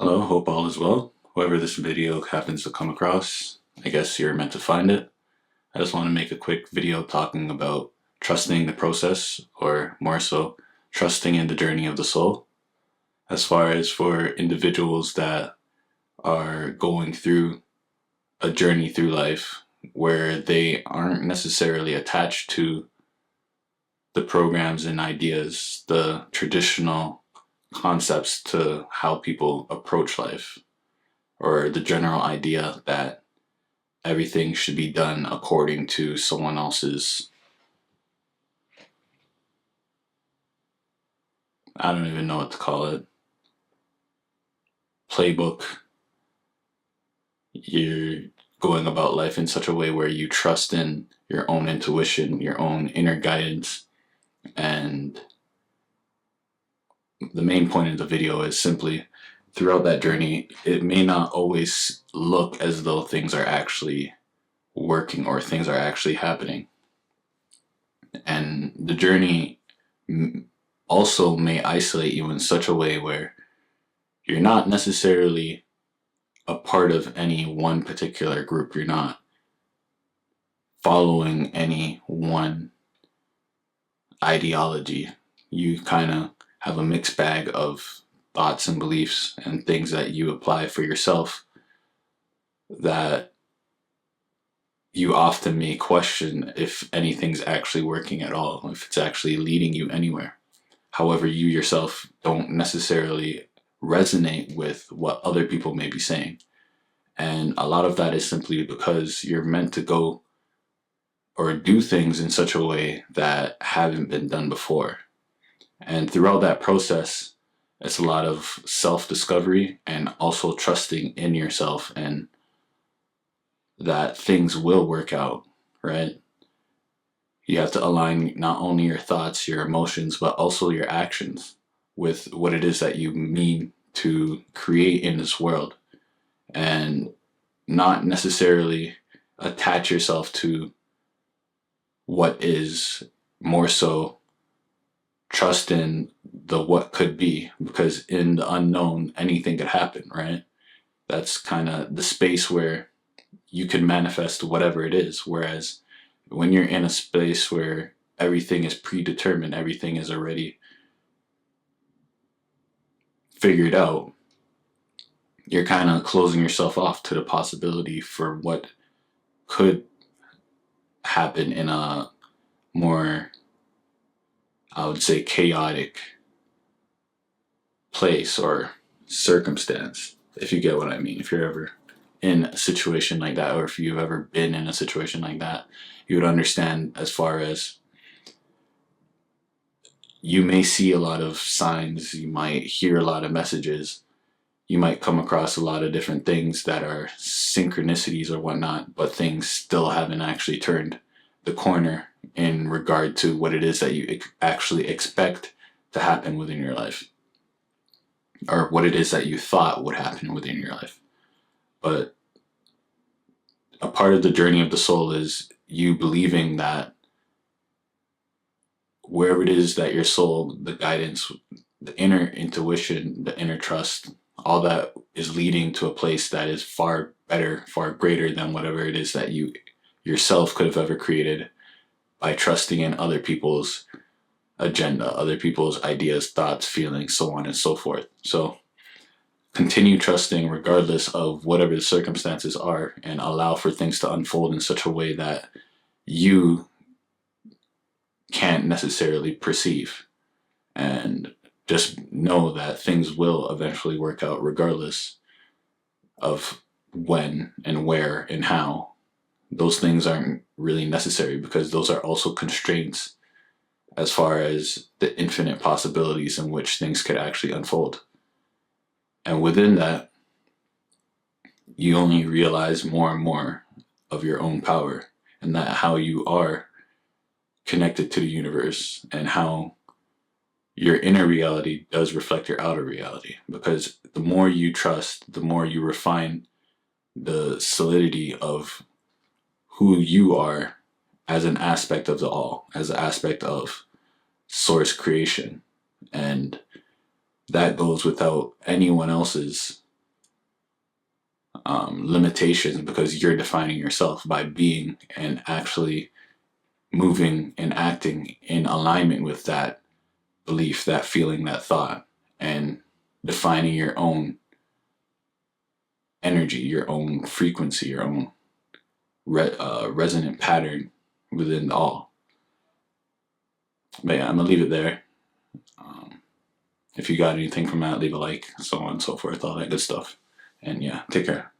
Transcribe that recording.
Hello, hope all is well. Whoever this video happens to come across, I guess you're meant to find it. I just want to make a quick video talking about trusting the process, or more so, trusting in the journey of the soul. As far as for individuals that are going through a journey through life where they aren't necessarily attached to the programs and ideas, the traditional concepts to how people approach life, or the general idea that everything should be done according to someone else's, I don't even know what to call it, playbook. You're going about life in such a way where you trust in your own intuition, your own inner guidance. And the main point of the video is simply, throughout that journey, it may not always look as though things are actually working or things are actually happening. And the journey also may isolate you in such a way where you're not necessarily a part of any one particular group. You're not following any one ideology. You kind of have a mixed bag of thoughts and beliefs and things that you apply for yourself that you often may question if anything's actually working at all, if it's actually leading you anywhere. However, you yourself don't necessarily resonate with what other people may be saying. And a lot of that is simply because you're meant to go or do things in such a way that haven't been done before. And throughout that process, it's a lot of self-discovery and also trusting in yourself and that things will work out, right? You have to align not only your thoughts, your emotions, but also your actions with what it is that you mean to create in this world, and not necessarily attach yourself to what is, more so trust in the what could be, because in the unknown anything could happen, right? That's kind of the space where you can manifest whatever it is. Whereas when you're in a space where everything is predetermined, everything is already figured out, you're kind of closing yourself off to the possibility for what could happen in a more, I would say, chaotic place or circumstance, if you get what I mean. If you're ever in a situation like that, or if you've ever been in a situation like that, you would understand, as far as you may see a lot of signs, you might hear a lot of messages, you might come across a lot of different things that are synchronicities or whatnot, but things still haven't actually turned the corner in regard to what it is that you actually expect to happen within your life, or what it is that you thought would happen within your life. But a part of the journey of the soul is you believing that wherever it is that your soul, the guidance, the inner intuition, the inner trust, all that is leading to a place that is far better, far greater than whatever it is that you yourself could have ever created by trusting in other people's agenda, other people's ideas, thoughts, feelings, so on and so forth. So continue trusting regardless of whatever the circumstances are, and allow for things to unfold in such a way that you can't necessarily perceive. And just know that things will eventually work out regardless of when and where and how. Those things aren't really necessary, because those are also constraints as far as the infinite possibilities in which things could actually unfold. And within that, you only realize more and more of your own power, and that how you are connected to the universe, and how your inner reality does reflect your outer reality. Because the more you trust, the more you refine the solidity of who you are as an aspect of the all, as an aspect of source creation. And that goes without anyone else's limitations, because you're defining yourself by being and actually moving and acting in alignment with that belief, that feeling, that thought, and defining your own energy, your own frequency, your own resonant pattern within all. But yeah, I'm gonna leave it there. If you got anything from that, leave a like, so on and so forth, all that good stuff. And yeah, take care.